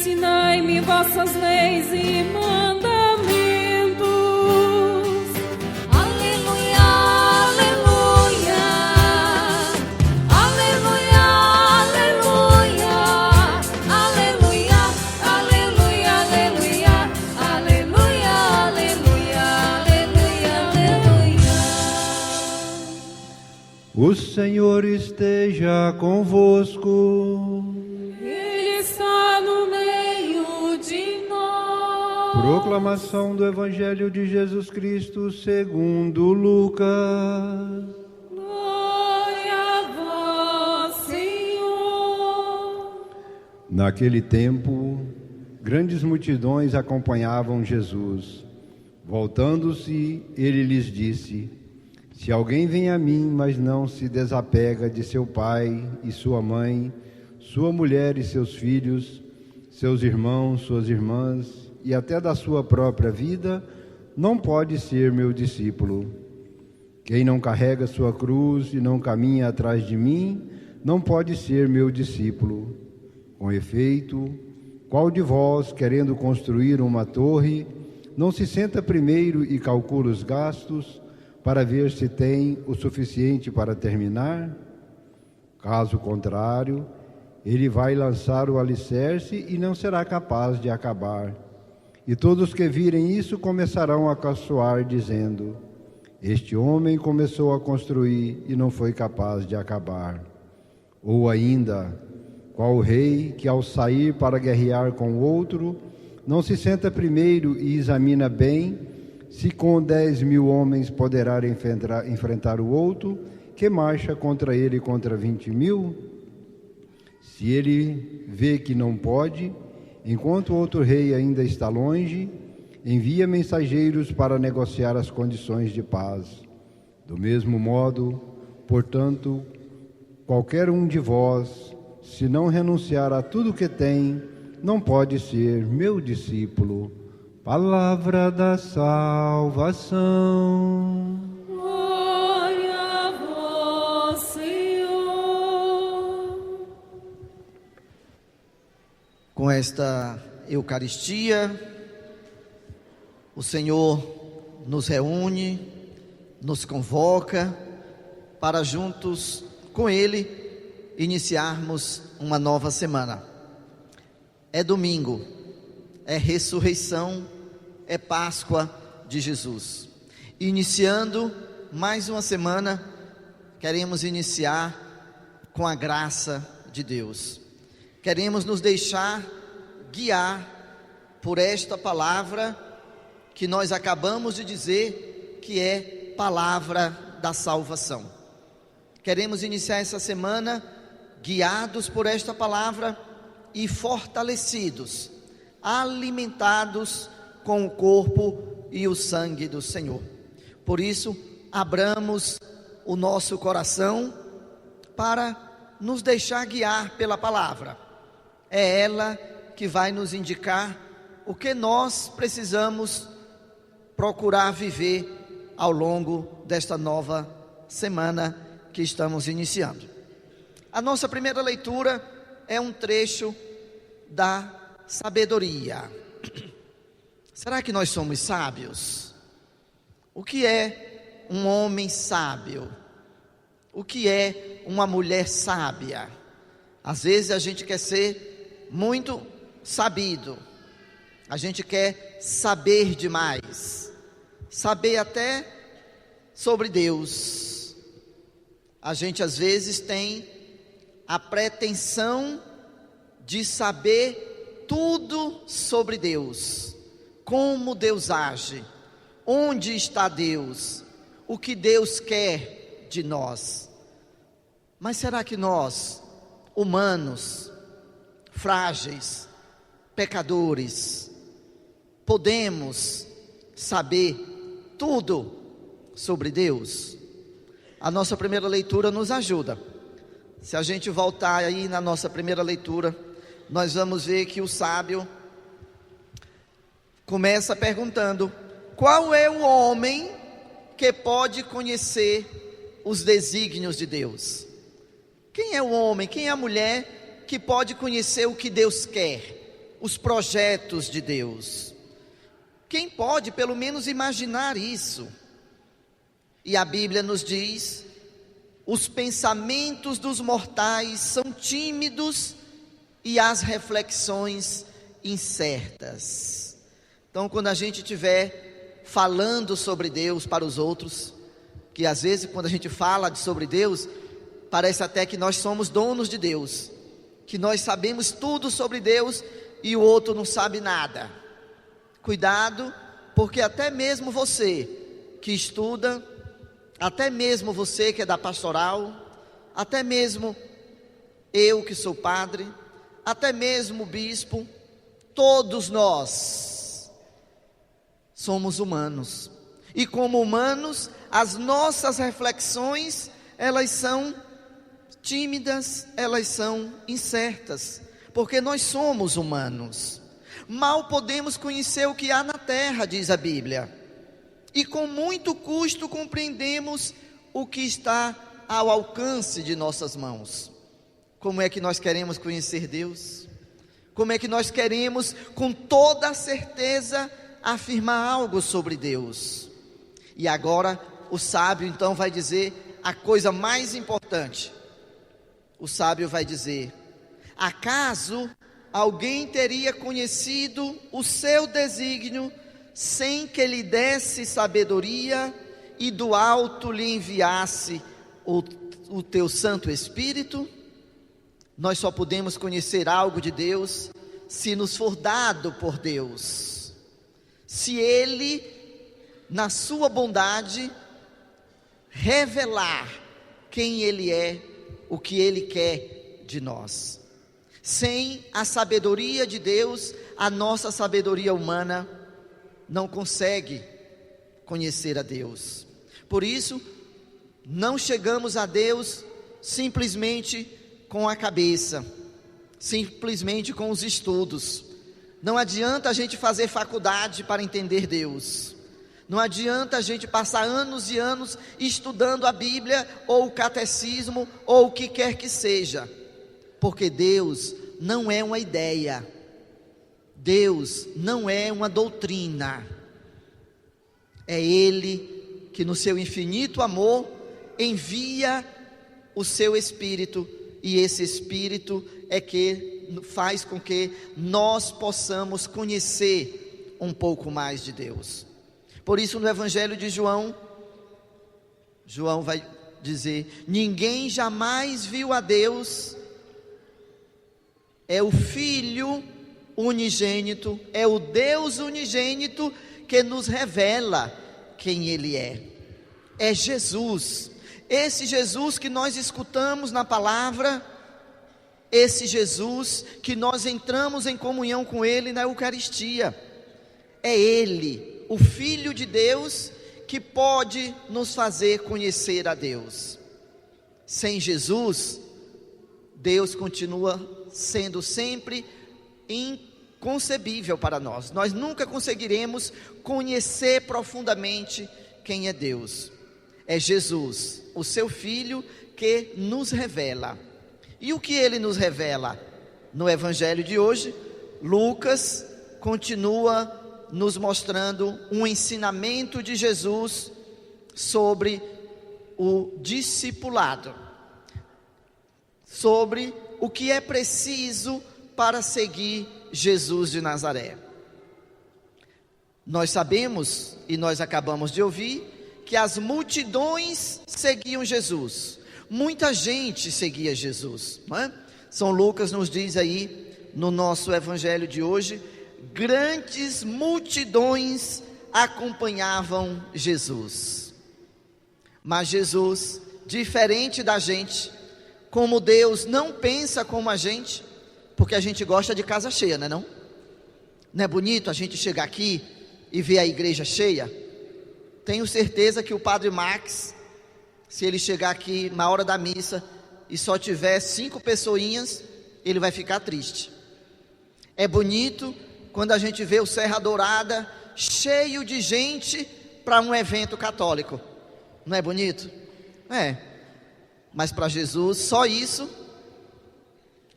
ensinai-me vossas leis e mandamentos. Aleluia, aleluia, aleluia, aleluia, aleluia, aleluia, aleluia, aleluia, aleluia, aleluia. O Senhor esteja convosco. Ele está no meio de nós. Proclamação do Evangelho de Jesus Cristo segundo Lucas. Glória a vós, Senhor. Naquele tempo, grandes multidões acompanhavam Jesus. Voltando-se, ele lhes disse: se alguém vem a mim, mas não se desapega de seu pai e sua mãe, sua mulher e seus filhos, seus irmãos, suas irmãs e até da sua própria vida, não pode ser meu discípulo. Quem não carrega sua cruz e não caminha atrás de mim, não pode ser meu discípulo. Com efeito, qual de vós, querendo construir uma torre, não se senta primeiro e calcula os gastos, para ver se tem o suficiente para terminar? Caso contrário, ele vai lançar o alicerce e não será capaz de acabar. E todos que virem isso começarão a caçoar, dizendo: este homem começou a construir e não foi capaz de acabar. Ou ainda, qual rei que ao sair para guerrear com o outro, não se senta primeiro e examina bem se com 10.000 homens poderá enfrentar o outro, que marcha contra ele contra 20.000? Se ele vê que não pode, enquanto o outro rei ainda está longe, envia mensageiros para negociar as condições de paz. Do mesmo modo, portanto, qualquer um de vós, se não renunciar a tudo que tem, não pode ser meu discípulo. Palavra da salvação. Glória a vós, Senhor. Com esta Eucaristia, o Senhor nos reúne, nos convoca para juntos com Ele iniciarmos uma nova semana. É domingo, é ressurreição, é Páscoa de Jesus. Iniciando mais uma semana, queremos iniciar com a graça de Deus. Queremos nos deixar guiar por esta palavra que nós acabamos de dizer, que é palavra da salvação. Queremos iniciar essa semana guiados por esta palavra e fortalecidos, alimentados com o corpo e o sangue do Senhor. Por isso, abramos o nosso coração para nos deixar guiar pela palavra. É ela que vai nos indicar o que nós precisamos procurar viver ao longo desta nova semana que estamos iniciando. A nossa primeira leitura é um trecho da sabedoria. Será que nós somos sábios? O que é um homem sábio? O que é uma mulher sábia? Às vezes a gente quer ser muito sabido, a gente quer saber demais, saber até sobre Deus. A gente às vezes tem a pretensão de saber tudo sobre Deus, como Deus age, onde está Deus, o que Deus quer de nós. Mas será que nós, humanos, frágeis, pecadores, podemos saber tudo sobre Deus? A nossa primeira leitura nos ajuda. Se a gente voltar aí na nossa primeira leitura, nós vamos ver que o sábio começa perguntando: qual é o homem que pode conhecer os desígnios de Deus? Quem é o homem, quem é a mulher que pode conhecer o que Deus quer? os projetos de Deus? Quem pode pelo menos imaginar isso? E a Bíblia nos diz: os pensamentos dos mortais são tímidos e as reflexões incertas. Então, quando a gente estiver falando sobre Deus para os outros, que às vezes quando a gente fala sobre Deus, parece até que nós somos donos de Deus, que nós sabemos tudo sobre Deus e o outro não sabe nada. Cuidado, porque até mesmo você que estuda, até mesmo você que é da pastoral, até mesmo eu que sou padre, até mesmo o bispo, todos nós somos humanos. E como humanos, as nossas reflexões, elas são tímidas, elas são incertas, porque nós somos humanos. Mal podemos conhecer o que há na terra, diz a Bíblia, e com muito custo compreendemos o que está ao alcance de nossas mãos. Como é que nós queremos conhecer Deus? Como é que nós queremos com toda a certeza afirmar algo sobre Deus? E agora o sábio então vai dizer a coisa mais importante. O sábio vai dizer: acaso alguém teria conhecido o seu desígnio sem que lhe desse sabedoria e do alto lhe enviasse o teu Santo Espírito? Nós só podemos conhecer algo de Deus se nos for dado por Deus, se Ele, na sua bondade, revelar quem Ele é, o que Ele quer de nós. Sem a sabedoria de Deus, a nossa sabedoria humana não consegue conhecer a Deus. Por isso, não chegamos a Deus simplesmente com a cabeça, simplesmente com os estudos. Não adianta a gente fazer faculdade para entender Deus. Não adianta a gente passar anos e anos estudando a Bíblia, ou o catecismo, ou o que quer que seja. Porque Deus não é uma ideia. Deus não é uma doutrina. É Ele que no seu infinito amor envia o seu Espírito, e esse Espírito é que faz com que nós possamos conhecer um pouco mais de Deus. Por isso no Evangelho de João, João vai dizer: ninguém jamais viu a Deus, é o Filho unigênito, é o Deus unigênito que nos revela quem Ele é. É Jesus, esse Jesus que nós escutamos na palavra, esse Jesus que nós entramos em comunhão com Ele na Eucaristia. É Ele, o Filho de Deus, que pode nos fazer conhecer a Deus. Sem Jesus, Deus continua sendo sempre inconcebível para nós. Nós nunca conseguiremos conhecer profundamente quem é Deus. É Jesus, o seu Filho, que nos revela. E o que Ele nos revela? No Evangelho de hoje, Lucas continua nos mostrando um ensinamento de Jesus sobre o discipulado, sobre o que é preciso para seguir Jesus de Nazaré. Nós sabemos, e nós acabamos de ouvir, que as multidões seguiam Jesus. Muita gente seguia Jesus, não é? São Lucas nos diz aí, no nosso Evangelho de hoje, grandes multidões acompanhavam Jesus. Mas Jesus, diferente da gente, como Deus não pensa como a gente, porque a gente gosta de casa cheia, não é não? Não é bonito a gente chegar aqui e ver a igreja cheia? Tenho certeza que o Padre Max, se ele chegar aqui na hora da missa e só tiver 5 pessoinhas, ele vai ficar triste. É bonito quando a gente vê o Serra Dourada cheio de gente para um evento católico. Não é bonito? É. Mas para Jesus, só isso,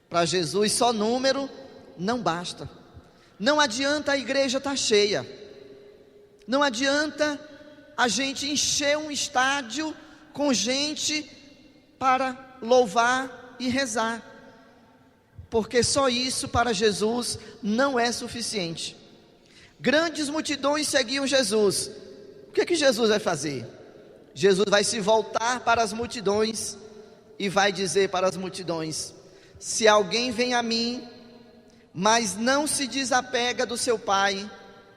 para Jesus, só número, não basta. Não adianta a igreja estar cheia, não adianta a gente encher um estádio com gente para louvar e rezar, porque só isso para Jesus não é suficiente. Grandes multidões seguiam Jesus. O que Jesus vai fazer? Jesus vai se voltar para as multidões e vai dizer para as multidões: se alguém vem a mim, mas não se desapega do seu pai,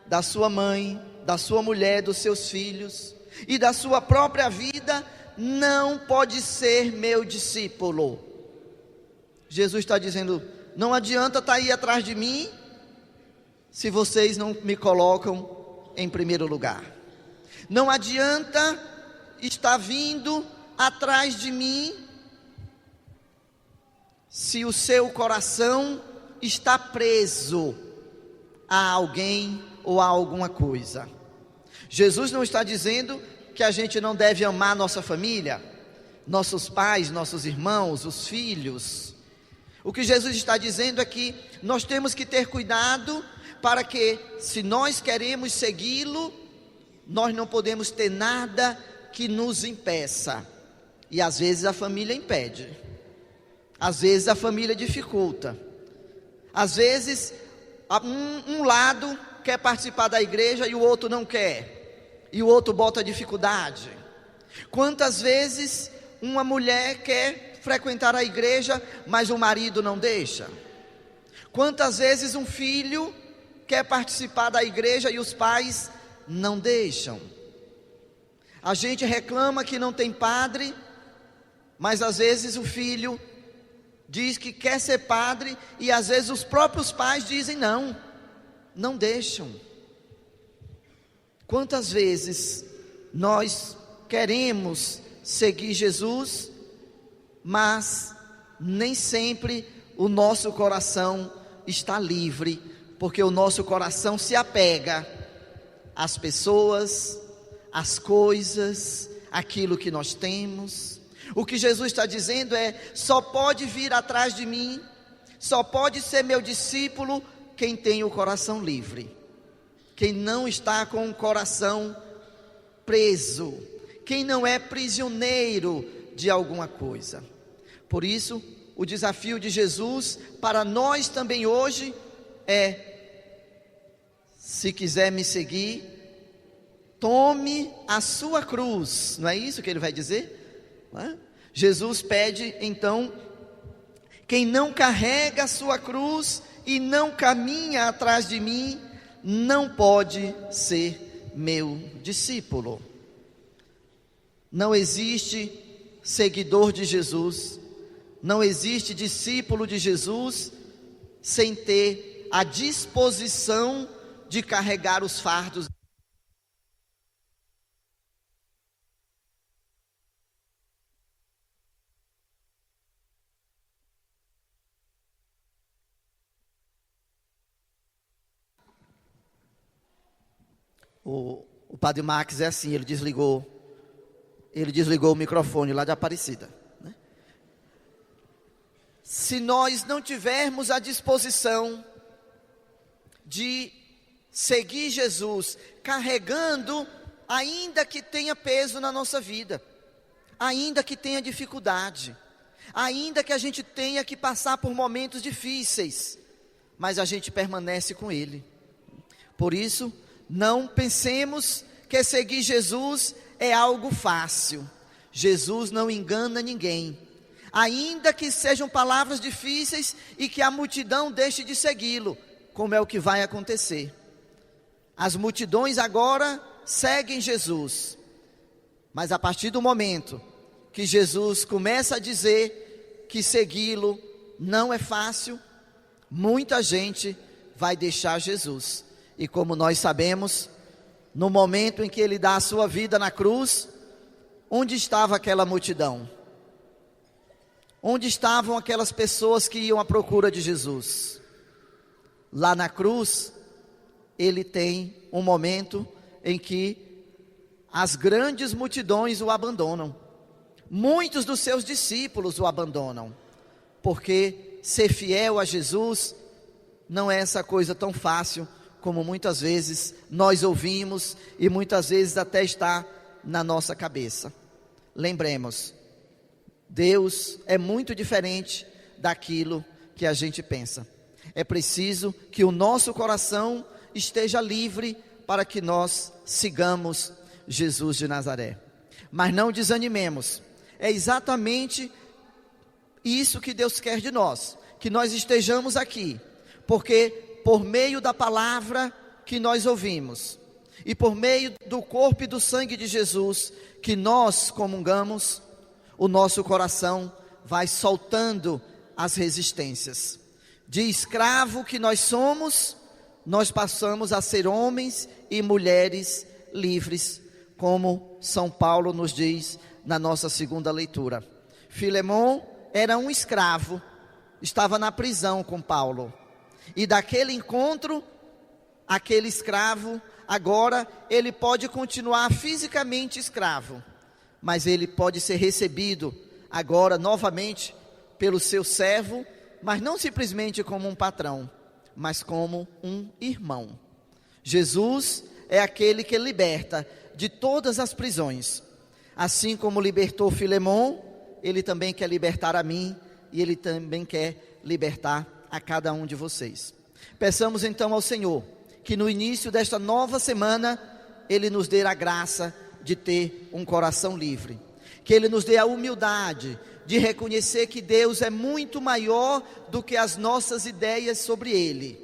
da sua mãe, da sua mulher, dos seus filhos e da sua própria vida, não pode ser meu discípulo. Jesus está dizendo: não adianta estar aí atrás de mim, se vocês não me colocam em primeiro lugar. Não adianta estar vindo atrás de mim, se o seu coração está preso a alguém ou a alguma coisa. Jesus não está dizendo que a gente não deve amar nossa família, nossos pais, nossos irmãos, os filhos. O que Jesus está dizendo é que nós temos que ter cuidado para que, se nós queremos segui-lo, nós não podemos ter nada que nos impeça. E às vezes a família impede, às vezes a família dificulta, às vezes um lado quer participar da igreja e o outro não quer, e o outro bota dificuldade. Quantas vezes uma mulher quer frequentar a igreja, mas o marido não deixa? Quantas vezes um filho quer participar da igreja e os pais não deixam? A gente reclama que não tem padre, mas às vezes o filho diz que quer ser padre e às vezes os próprios pais dizem não deixam. Quantas vezes nós queremos seguir Jesus, mas nem sempre o nosso coração está livre, porque o nosso coração se apega às pessoas, às coisas, aquilo que nós temos. O que Jesus está dizendo é: só pode vir atrás de mim, só pode ser meu discípulo quem tem o coração livre, quem não está com o coração preso, quem não é prisioneiro de alguma coisa. Por isso, o desafio de Jesus para nós também hoje é: se quiser me seguir, tome a sua cruz. Não é isso que ele vai dizer? Jesus pede então: quem não carrega a sua cruz e não caminha atrás de mim, não pode ser meu discípulo. Não existe seguidor de Jesus, não existe discípulo de Jesus sem ter a disposição de carregar os fardos. O padre Max é assim, ele desligou o microfone lá de Aparecida, né? Se nós não tivermos a disposição de seguir Jesus, carregando, ainda que tenha peso na nossa vida, ainda que tenha dificuldade, ainda que a gente tenha que passar por momentos difíceis, mas a gente permanece com Ele. Por isso, não pensemos que seguir Jesus é algo fácil. Jesus não engana ninguém, ainda que sejam palavras difíceis e que a multidão deixe de segui-lo, como é o que vai acontecer. As multidões agora seguem Jesus, mas a partir do momento que Jesus começa a dizer que segui-lo não é fácil, muita gente vai deixar Jesus. E como nós sabemos, no momento em que ele dá a sua vida na cruz, onde estava aquela multidão? Onde estavam aquelas pessoas que iam à procura de Jesus? Lá na cruz, ele tem um momento em que as grandes multidões o abandonam. Muitos dos seus discípulos o abandonam, porque ser fiel a Jesus não é essa coisa tão fácil como muitas vezes nós ouvimos e muitas vezes até está na nossa cabeça. Lembremos, Deus é muito diferente daquilo que a gente pensa. É preciso que o nosso coração esteja livre para que nós sigamos Jesus de Nazaré. Mas não desanimemos. É exatamente isso que Deus quer de nós, que nós estejamos aqui, porque por meio da palavra que nós ouvimos e por meio do corpo e do sangue de Jesus que nós comungamos, o nosso coração vai soltando as resistências. De escravo que nós somos, nós passamos a ser homens e mulheres livres, como São Paulo nos diz na nossa segunda leitura. Filemon era um escravo, estava na prisão com Paulo. E daquele encontro, aquele escravo, agora ele pode continuar fisicamente escravo, mas ele pode ser recebido agora novamente pelo seu servo, mas não simplesmente como um patrão, mas como um irmão. Jesus é aquele que liberta de todas as prisões. Assim como libertou Filemon, ele também quer libertar a mim e ele também quer libertar a cada um de vocês. Peçamos então ao Senhor que no início desta nova semana Ele nos dê a graça de ter um coração livre, que Ele nos dê a humildade de reconhecer que Deus é muito maior do que as nossas ideias sobre Ele,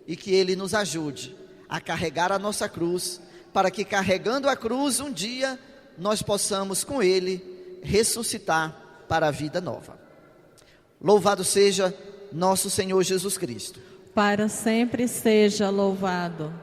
e que Ele nos ajude a carregar a nossa cruz, para que carregando a cruz um dia nós possamos com Ele ressuscitar para a vida nova. Louvado seja nosso Senhor Jesus Cristo. Para sempre seja louvado.